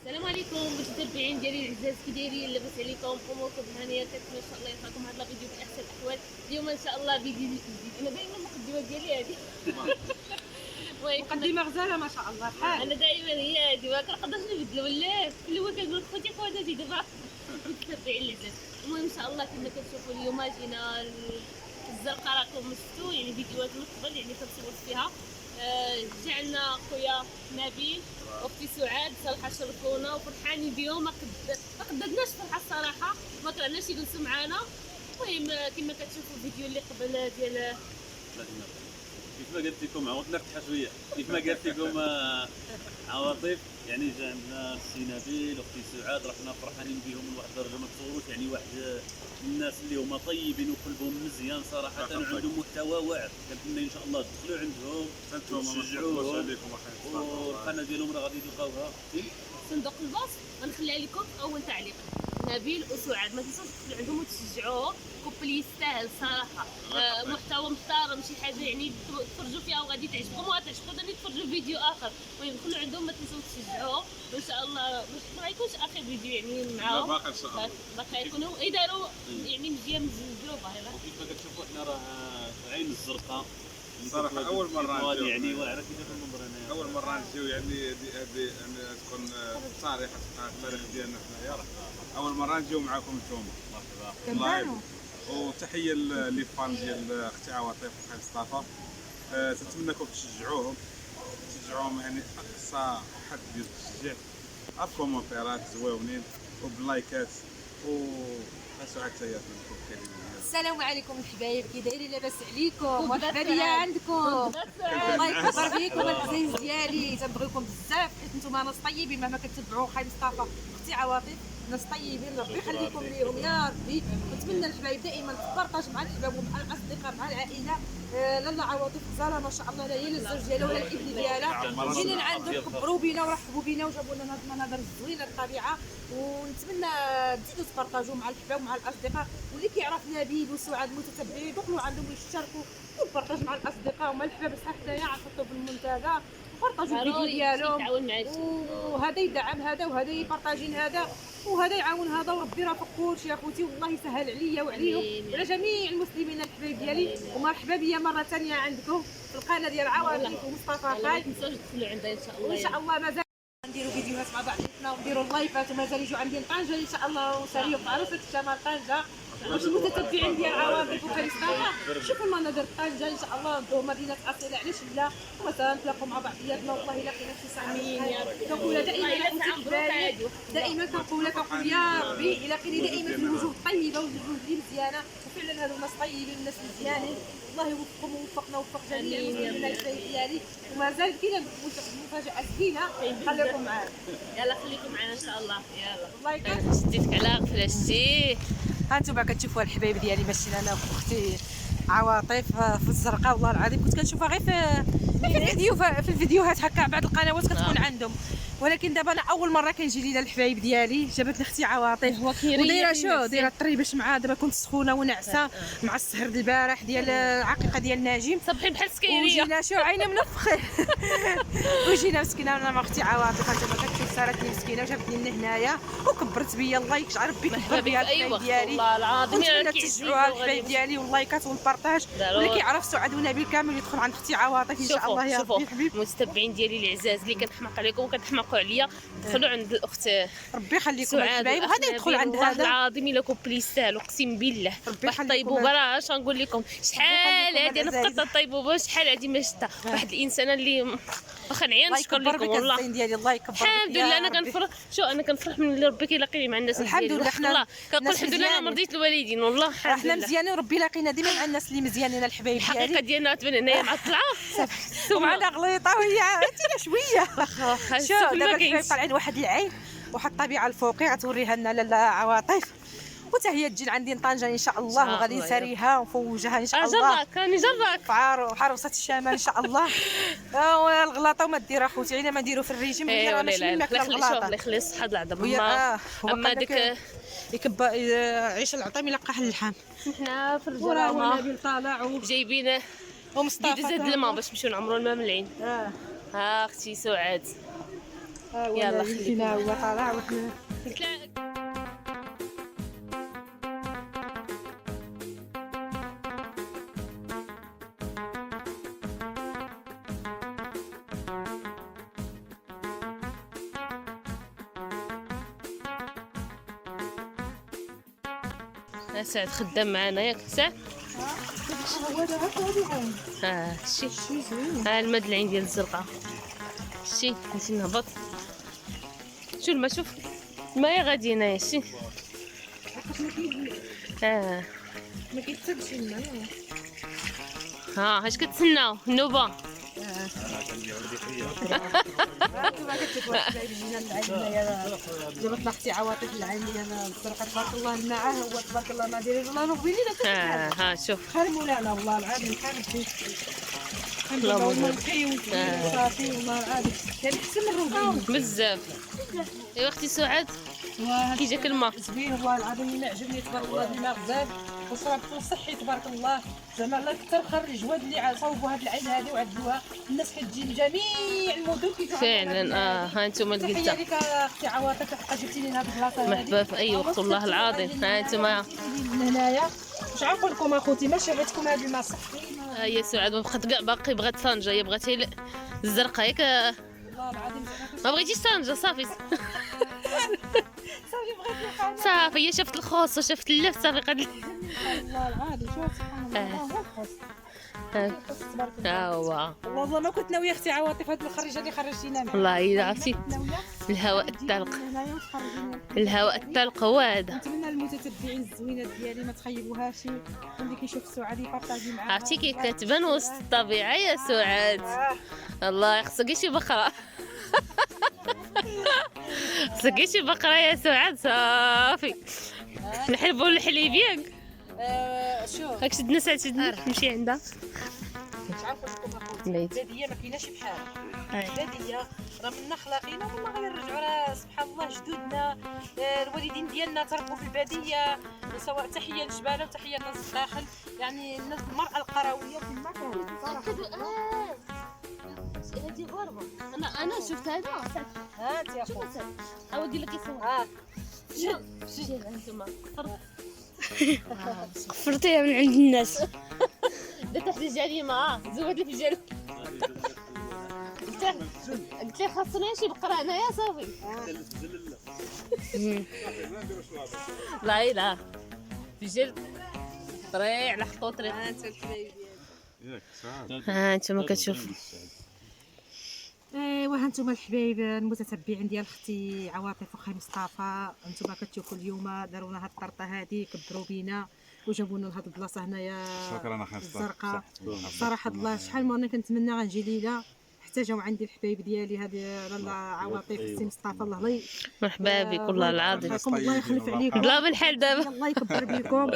السلام عليكم متتبعين ديالي العزاز، كي دايرين؟ لاباس عليكم؟ اموركم هانيه؟ كتمنى ان شاء الله يلقاكم هذا الفيديو باحسن الاحوال. اليوم ان شاء الله فيديو جديد. انا دائما المقدمه ديالي هذه مقدمه غزاله ما شاء الله. بحال انا دائما هي هذه، ما كنقدرش نبدلو ولا في الاول كنقول خوتي خواتاتي، دابا متتبعين العزاز. المهم ان شاء الله كما كتشوفوا اليوم جينا الزرقاء، راكم شفتوا يعني فيديوهات من قبل يعني كنصور فيها. جعلنا خويا نبيل واختي سعاد صراحه شرفونا وفرحانين بهم. ما قدرناش فرحه الصراحه، ما طلعناش يجلسوا معنا. المهم كما كتشوفوا الفيديو اللي قبل ديال كيف ما قلت لكم عاودنا فتحه شويه. كيف ما قلت لكم عواطف، يعني جا عندنا السي نبيل واختي سعاد، رحنا فرحانين بهم لواحد الدرجه ما تصوروش. يعني واحد الناس اللي هما طيبين وقلبهم مزيان صراحه، وعندهم محتوى واعر. كنتمنى ان شاء الله تدخلوا عندهم وتشجعوهم، والقناه ديالهم راه غادي تلقاوها في صندوق الوصف، غنخليها لكم في اول تعليق. نبيل وسعاد ما تنسوش تدخلوا عندهم وتشجعوه، كوبل يستاهل صراحه. محتوى محترم، شي حاجه يعني تفرجوا فيها وغادي تعجبكم وغتعجبكم ثاني تفرجوا فيديو اخر. المهم دخلوا عندهم، ما تنسوش تشجعوه، وان شاء الله ما يكونش اخر فيديو يعني معاهم. باقي ان شاء الله باقي يكونوا يداروا يعني مزيان مزيوبه. كيف ما كتشوفوا حنا راه في عين الزرقاء صراحه اول مره نجيو، يعني واعره كيف المنظر هنا. اول مره نجيو، يعني هذه تكون صريحه في التاريخ ديالنا حنايا. اول مره نجيو معكم نتوما. كنبانو. وتحيه لي فان ديال اختي عواطف وخالد مصطفى. تنتمنىكم تشجعوهم يعني اقصى حد ديال التشجيع، بكومونتيرات زويونين وبلايكات وسعاد تاهي. السلام عليكم الحبايب، كي دايرين؟ لاباس عليكم؟ مرحبا بيا عندكم. الله يكبر فيكم العزيز ديالي، تنبغيكم بزاف حيت نتوما ناس طيبين. مهما كتبعوا خالد مصطفى اختي عواطف ناس طيبين، ربي يخليكم ليهم يا ربي. ونتمنى الحبايب دائما تبارطاج مع الحباب ومع الاصدقاء مع العائله. لاله عواطف غزاله ما شاء الله، لا هي الزوج ديالها ولا الابن ديالها جينا لعندهم كبروا بينا ورحبوا بينا وجابوا لنا هاد المناظر الزوينه للطبيعه. ونتمنى تزيدوا تبارطاجوا مع الحباب ومع الاصدقاء، واللي كيعرف نبيل وسعاد متتبعين يدخلوا عندهم ويشتركوا ويبارطاج مع الاصدقاء ومع الحباب. صح حنايا عرفتوا بالمنتدى بارطاجوا الفيديو ديالهم، وهذا يدعم هذا وهذا يبارطاجين هذا وهذا يعاون هذا، وربي راه فكورش يا خوتي، والله يسهل عليا وعليهم وعلى جميع المسلمين الحبايب ديالي. ومرحبا بيا مره ثانيه عندكم في القناه ديال عواطف ومصطفى خالد. ما تنسوش تدخلوا عندها ان شاء الله. وان شاء الله مازال نديروا فيديوهات مع بعضنا ونديروا اللايفات، ومازال يجوا عندي لطنجه ان شاء الله، وساليو في عروسه الشمال طنجه. واش المتتبعين ديال عواطف وخالد مصطفى شوفوا المناظر طنجه ان شاء الله، ندوه مدينه اصيله علاش لا، ومثلا نتلاقوا مع بعضياتنا. والله الا لقينا شي سامين يا ربي، كنقولها دائما دائما كنقول يا ربي الا لقيني دائما في الوجوه الطيبه والوجوه اللي مزيانه، وفعلا هادو الناس طيبين الناس مزيانين. الله يوفقكم ووفقنا ووفق جميع المسلمين الحبايب ديالي. ومازال كاينه مفاجاه زوينه، خليكم معانا. يلا خليكم معنا ان شاء الله. يلا الله يكرمك. شديتك على فلاشتي. ها انتم كتشوفوا الحبايب ديالي، مشينا انا واختي عواطف في الزرقاء. والله العظيم كنت كنشوفها غير في الفيديوهات هكا، بعض القنوات كتكون عندهم، ولكن دابا انا اول مره كنجي لينا الحبايب ديالي. جابتني اختي عواطف ودايره دايره الطريبش معاه. دابا كنت سخونه ونعسه مع السهر ديال البارح ديال العقيقه ديال ناجم، صبحي بحال سكيريه وجينا عيني منفخين وجينا مسكينه انا مع اختي عواطف. انت ما كتشوف سارتني مسكينه وجابتني من هنايا وكبرت بيا. الله يجعل ربي يكبر بيا الحبايب ديالي. والله العظيم ونتمنى تشجعوها الحبايب ديالي واللايكات والبارطاج، واللي كيعرف سعاد ونبيل كامل يدخل عند اختي عواطف ان شاء الله يا ربي. حبيب المتتبعين ديالي العزاز اللي كنحماق عليكم وكتحماقوا عليا، دخلوا عند الاخت ربي يخليكم الحبايب، وهذا يدخل عند والله هذا. العظيم الا كوبل يستاهل، اقسم بالله. ربي واحد يخليكم الطيبوبه راه اش غنقول لكم، شحال هادي انا العزاز. فقدت الطيبوبه، شحال هادي ما شفتها. واحد الانسانه اللي واخا نعيا الله نشكر يكبر لكم بك والله. الزين ديالي، الله يكبر بك الحمد يا لله. انا ربي. كنفرح، شو انا كنفرح من اللي ربي كيلاقيني مع الناس الحمد مزيانين. لله. حنا والله كنقول ناس الحمد لله انا مزيانين. مرضيت الوالدين والله الحمد احنا لله. مزيانين وربي لاقينا ديما مع الناس اللي مزيانين الحبايب الحقيقه ديالي. ديالنا تبان هنايا معطلعه ومعنا غليطه وهي عرفتينا شويه. واخا شوف دابا الحبايب طالعين واحد العين، واحد الطبيعه الفوقي غتوريها لنا لاله عواطف، وتا هي تجي عندي طنجه ان شاء الله، وغادي نساريها ونفوجها ان شاء الله. جراك راني جراك في عروسه الشمال ان شاء الله. الغلاطه وما دير اخوتي، عينا ما نديرو في الريجيم، ايوا ماشي لا لا ماكله الله الغلاطه. يخلي الصحه العظم. اما ديك يكب عيش العطيم يلقح اللحم. حنا في وراه الجرامه نبيل طالع جايبين ومصطفى زاد الماء باش نمشيو نعمروا الماء من العين. ها اختي سعاد يلا فينا هو طالع وحنا قلت لها سعد خدام معنا ياك سعد؟ شي ها الماء العين ديال الزرقاء شي نمشي نهبط شو الماء شوف الماء غادي هنايا شي ما كيتسدش الماء اش كتسناو النوبه كما كتشوف واحد العين العين جابت اختي عواطف العين ديال الزرقاء تبارك الله الماء هو تبارك الله ما داير والله نوبيني لا شوف خير مولانا والله العظيم خير الحمد لله والله الخير صافي والله العظيم كان احسن من الروبين بزاف ايوا اختي سعاد كي جاك الماء زوين والله العظيم اللي عجبني تبارك الله الماء غزال وشربته صحي تبارك الله زعما الله كثر خير الجواد اللي صوبوا هاد العين هذه وعدلوها الناس كتجي من جميع المدن كيفاش فعلا ها انتم تحيه لقيتها لك اختي عواطف حقا جبتي لي هاد البلاصه هذه مرحبا في اي وقت والله العظيم ها انتم من هنايا واش غنقول لكم اخوتي ما شريتكم هاد الماء صحي هي سعاد بقات كاع باقي بغات طنجه هي بغات الزرقاء ياك والله العظيم ما بغيتيش طنجه صافي صافي بغيت نلقى صافي هي شافت الخوص وشافت اللف صافي قالت والله العظيم شوف سبحان الله هو الخوص تبارك الله ها هو والله ما كنت ناويه اختي عواطف هاد الخريجه اللي خرجتينا معاها والله الا عرفتي الهواء الطلق هنايا وتخرجينا الهواء الطلق هو هذا نتمنى المتتبعين الزوينات ديالي ما تخيبوهاش واللي كيشوف سعاد يبارطاجي معاها عرفتي كيف كتبان وسط الطبيعه يا سعاد الله خصك شي بقره خصك شي بقره يا سعاد صافي نحلبوا الحليب ياك شوف هاك شدنا سعد شدنا نمشي عندها مش عارفه لكم اخوتي بليت. الباديه ما كايناش بحالها الباديه راه منا خلاقينا والله غير نرجعوا راه سبحان الله جدودنا الوالدين ديالنا تربوا في الباديه سواء تحيه للجباله وتحيه للناس الداخل يعني الناس المراه القرويه في المكان صراحه هذه غربه انا شفت هذا ها انت يا خويا او ندير لك يصور ها شوف انتما قفرتيها من عند الناس. درت واحد الجريمه زودت في الجريمه قلت لها خاصنا شي بقره هنايا صافي لا لا في جلد طريع لحقو طريق ياك سعاد ها انتما كتشوفوا ايوا هانتوما الحبايب المتتبعين ديال اختي عواطف وخي مصطفى هانتوما كتشوفوا اليوم داروا لنا هاد الطرطه هادي كبروا بينا وجابوا لنا لهاد البلاصه هنايا شكرا اخي مصطفى الزرقاء صراحه الله شحال من مره كنتمنى غنجي ليله حتى جاو عندي الحبايب ديالي هذه لاله عواطف السي مصطفى الله مرحبا بك والله العظيم يحفظكم الله يخلف عليكم بلا بالحال دابا الله يكبر بكم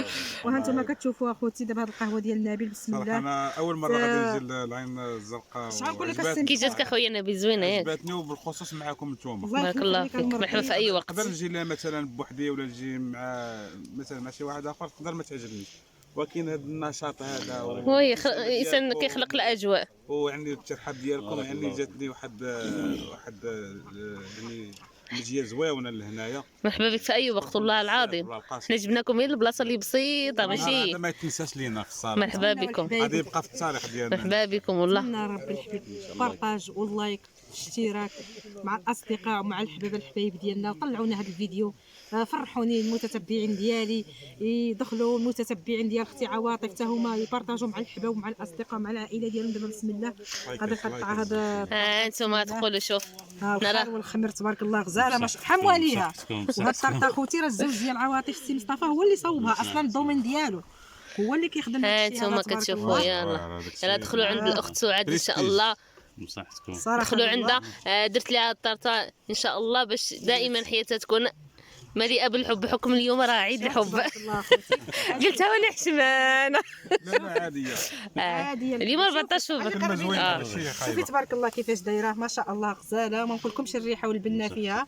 وهانتوما كتشوفوا اخوتي دابا هاد القهوه ديال نبيل بسم صراحه الله انا اول مره غادي نجي العين الزرقاء شحال نقول لك وعجباتني- كي جاتك اخويا نبي زوينه ياك عجباتني وبالخصوص معاكم نتوما بارك الله فيك مرحبا في اي وقت نقدر نجي لها مثلا بوحدي ولا نجي مع شي واحد اخر تقدر ما تعجبنيش ولكن هذا النشاط هذا هو الانسان كيخلق الاجواء وعندي الترحاب ديالكم يعني جاتني واحد يعني مجيه زويونه لهنايا مرحبا بك في اي وقت والله العظيم حنا جبناكم غير البلاصه اللي بسيطه ماشي هذا ما يتنساش لينا في الصالة مرحبا بكم غادي يبقى في التاريخ ديالنا مرحبا بكم والله نتمنى ربي الحبيب بارطاج واللايك الاشتراك مع الاصدقاء ومع الحبايب ديالنا وطلعونا هذا الفيديو فرحوني المتتبعين ديالي يدخلوا المتتبعين ديال اختي عواطف حتى هما يبارطاجوا مع الحباب ومع الاصدقاء مع العائله ديالهم دابا بسم الله غادي نقطع هذا ها انتم تقولوا شوف الخير والخمر تبارك الله غزاله ما شحال مواليها وهاد الطرطه خوتي راه الزوج ديال عواطف السي مصطفى هو اللي صوبها اصلا الدومين ديالو هو اللي كيخدم ها هادشي انتم هذا تبارك كتشوفوا الله. يلا يلا دخلوا عند الاخت سعاد ان شاء الله بصحتكم صراحه دخلوا والله. عندها درت لها الطرطه ان شاء الله باش دائما حياتها تكون مليئه بالحب بحكم اليوم راه عيد الحب تبارك الله خوتي قلتها وانا حشمانه لا لا عاديه عاديه اليوم 14 كلمه زوينه آه. ماشي شوفي خايبه تبارك الله كيفاش دايره ما شاء الله غزاله ما نقولكمش الريحه والبنه فيها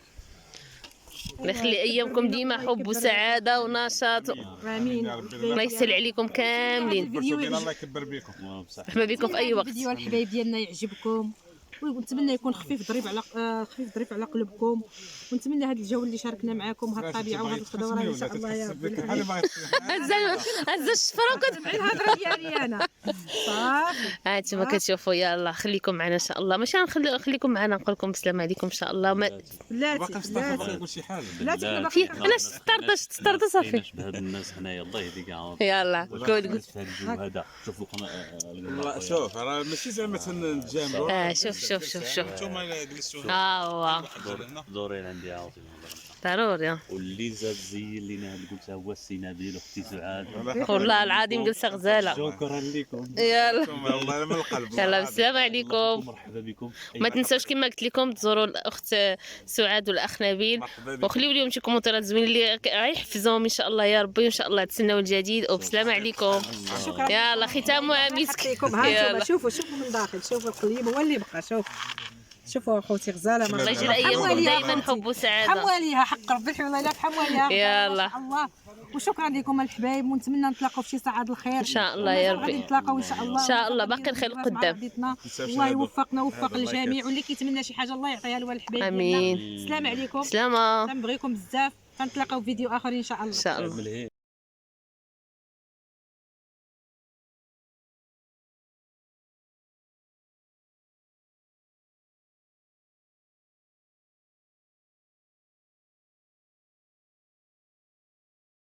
الله يخلي ايامكم ديما حب وسعاده ونشاط امين الله يسهل عليكم كاملين فرصه بين الله يكبر بكم مرحبا بكم في اي وقت الفيديو الحبايب ديالنا يعجبكم ونتمنى يكون خفيف ظريف على قلبكم، ونتمنى هذا الجو اللي شاركنا معكم وهذه الطبيعه وهذه الخضره ان شاء الله يا ربي. هز الشفره وكتبع الهضره ديالي انا صافي. هانتوما كتشوفوا. يلا خليكم معنا ان شاء الله، ماشي خليكم معنا، نقول لكم بسلام عليكم ان شاء الله. بلاتي نقول شي حاجه. علاش تسترد صافي هاد الناس هنايا الله يهديك يا يلا قول هذا شوفوا لا شوف راه ماشي زعما تنتجاملوا. شوف نتوما جلستوا هو دورين عندي عاوتاني ضروري. واللي زاد زي اللي انا قلتها هو السي نبيل اختي سعاد. والله العظيم جلسه غزاله. شكرا لكم. يلا والله من القلب. يلا بالسلامه عليكم. مرحبا بكم. ما تنساوش كما قلت لكم تزوروا الاخت سعاد والاخ نبيل، وخليو لهم شي كومونتيرات زوينين اللي غيحفزوهم ان شاء الله يا ربي، وان شاء الله تسناو الجديد وبسلامه عليكم. شكرا. يلا ختامها مسك. يلا شوفوا من داخل، شوفوا القليب هو اللي بقى. شوفوا اخوتي غزاله الله يجعل ايامكم دائما حب وسعاده. حمواليها حق ربي الحمد لله حمواليها. يلا الله وشكرا لكم الحبايب، ونتمنى نتلاقاو في شي ساعه الخير ان شاء الله يا غادي ربي. نتلاقاو ان شاء الله. ان شاء الله باقي الخير القدام. الله يوفقنا ويوفق الجميع، واللي كيتمنى شي حاجه الله يعطيها له الحبايب. امين. السلام عليكم. سلامه. كنبغيكم بزاف، غنتلاقاو في فيديو اخر ان شاء الله. ان شاء الله.